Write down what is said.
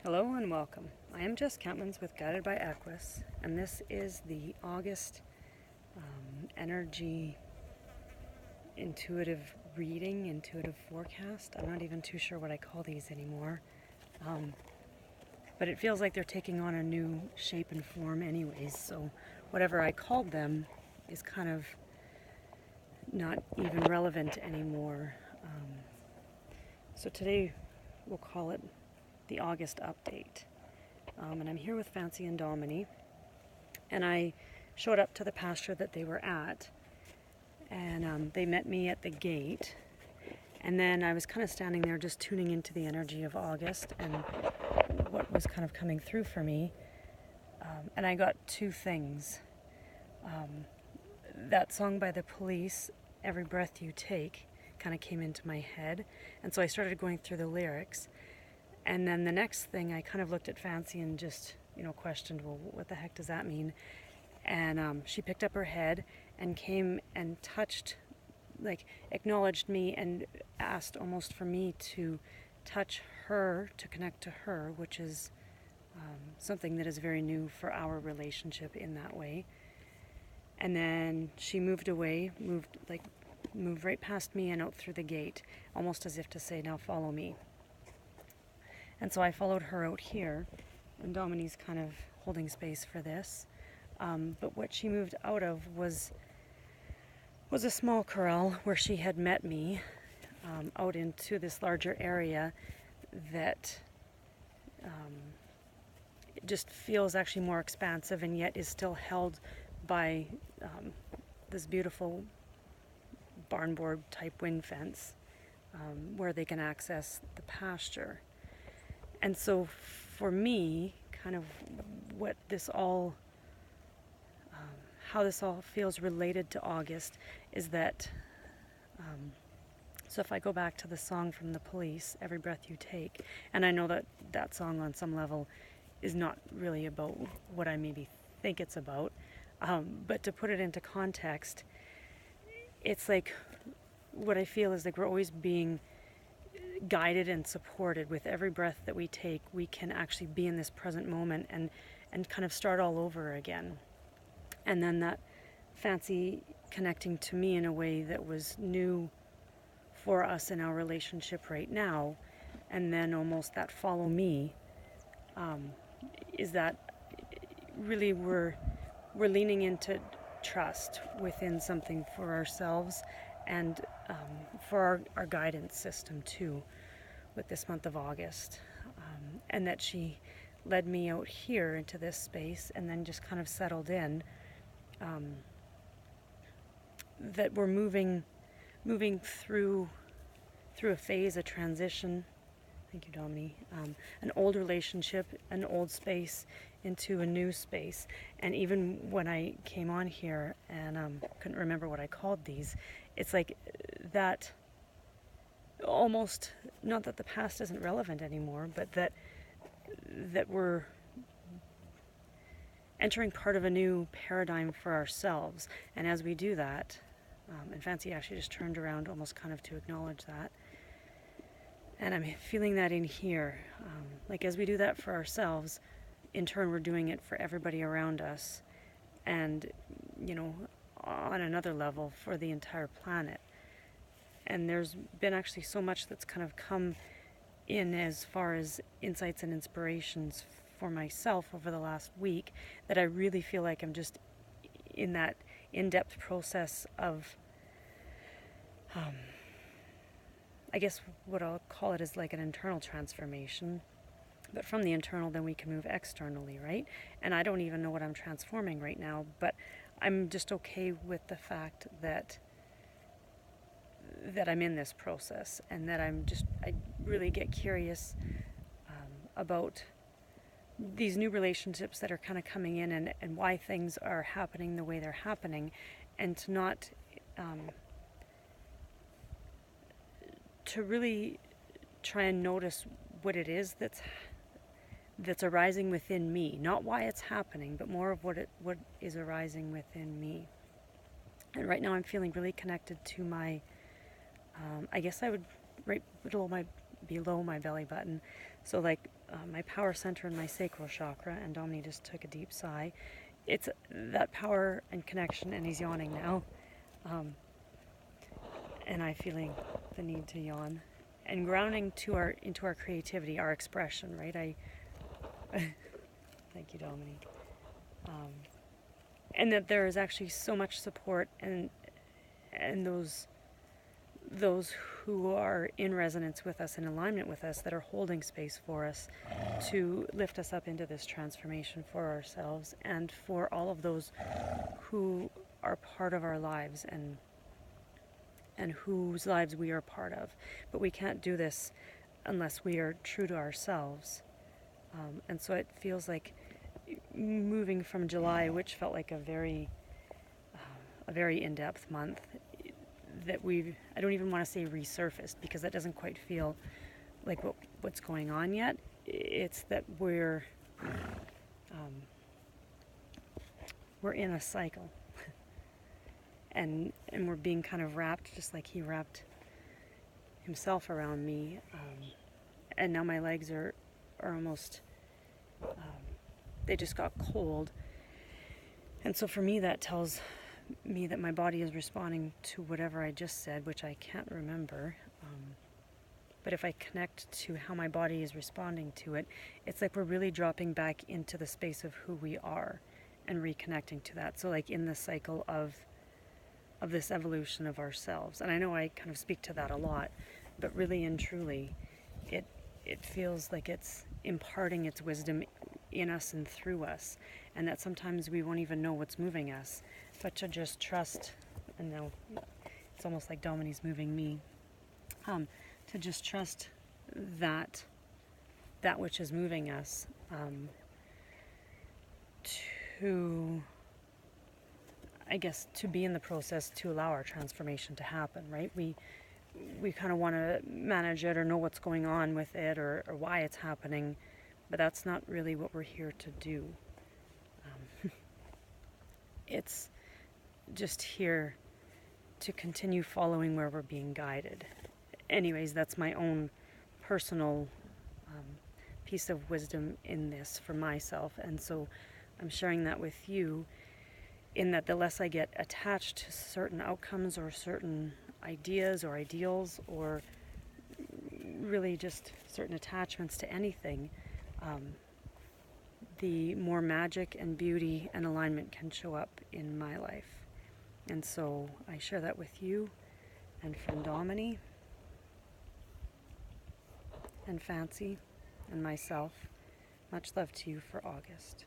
Hello and welcome. I am Jess Campmans with Guided by Equus, and this is the August energy intuitive reading, intuitive forecast. I'm not even too sure what I call these anymore, but it feels like they're taking on a new shape and form anyways, so whatever I called them is kind of not even relevant anymore. So today we'll call it the August update. And I'm here with Fancy and Domini, and I showed up to the pasture that they were at, and they met me at the gate, and then I was kind of standing there just tuning into the energy of August and what was kind of coming through for me, and I got two things. That song by The Police, Every Breath You Take, kind of came into my head, and so I started going through the lyrics. And then the next thing, I kind of looked at Fancy and just, questioned, well, what the heck does that mean? And she picked up her head and came and touched, acknowledged me and asked almost for me to touch her, to connect to her, which is something that is very new for our relationship in that way. And then she moved away, moved right past me and out through the gate, almost as if to say, now follow me. And so I followed her out here, and Domini's kind of holding space for this. But what she moved out of was a small corral where she had met me, out into this larger area that it just feels actually more expansive and yet is still held by this beautiful barn board type wind fence, where they can access the pasture. And so for me, kind of what this all, how this all feels related to August is that, so if I go back to the song from The Police, Every Breath You Take, and I know that that song on some level is not really about what I maybe think it's about, but to put it into context, it's like what I feel is like we're always being guided and supported. With every breath that we take, we can actually be in this present moment and kind of start all over again. And then that Fancy connecting to me in a way that was new for us in our relationship right now, and then almost that follow me, is that really we're leaning into trust within something for ourselves and for our guidance system too, with this month of August. And that she led me out here into this space and then just kind of settled in. That we're moving through a phase, a transition. Thank you, Domini. An old relationship, an old space into a new space. And even when I came on here and couldn't remember what I called these, it's like that almost, not that the past isn't relevant anymore, but that we're entering part of a new paradigm for ourselves. And as we do that, and Fancy actually just turned around almost kind of to acknowledge that. And I'm feeling that in here. As we do that for ourselves, in turn we're doing it for everybody around us. And, on another level for the entire planet. And there's been actually so much that's kind of come in as far as insights and inspirations for myself over the last week that I really feel like I'm just in that in-depth process of, I guess what I'll call it is like an internal transformation. But from the internal, then we can move externally, right? And I don't even know what I'm transforming right now, but I'm just okay with the fact that I'm in this process, and that I really get curious about these new relationships that are kind of coming in, and why things are happening the way they're happening, and to not, to really try and notice what it is that's arising within me, not why it's happening, but more of what is arising within me. And right now I'm feeling really connected to my, I guess I would right below my below my belly button. So like my power center and my sacral chakra, and Dominique just took a deep sigh. It's that power and connection, and he's yawning now. And I'm feeling the need to yawn. And grounding into our creativity, our expression, right? Thank you, Dominique. And that there is actually so much support and those who are in resonance with us, in alignment with us, that are holding space for us to lift us up into this transformation for ourselves and for all of those who are part of our lives and whose lives we are part of. But we can't do this unless we are true to ourselves. And so it feels like moving from July, which felt like a very in-depth month, that I don't even want to say resurfaced, because that doesn't quite feel like what's going on yet. It's that we're in a cycle, and we're being kind of wrapped, just like he wrapped himself around me, and now my legs are almost, they just got cold, and so for me that tells me that my body is responding to whatever I just said, which I can't remember. But if I connect to how my body is responding to it, it's like we're really dropping back into the space of who we are and reconnecting to that. So like in the cycle of this evolution of ourselves. And I know I kind of speak to that a lot, but really and truly, it feels like it's imparting its wisdom in us and through us, and that sometimes we won't even know what's moving us, but to just trust. And now it's almost like Dominique's moving me, to just trust that which is moving us, to, I guess, to be in the process, to allow our transformation to happen, right? We kind of want to manage it or know what's going on with it, or why it's happening, but that's not really what we're here to do. It's just here to continue following where we're being guided. Anyways, that's my own personal piece of wisdom in this for myself, and so I'm sharing that with you, in that the less I get attached to certain outcomes or certain ideas or ideals, or really just certain attachments to anything, the more magic and beauty and alignment can show up in my life. And so I share that with you and from Dominique and Fancy and myself. Much love to you for August.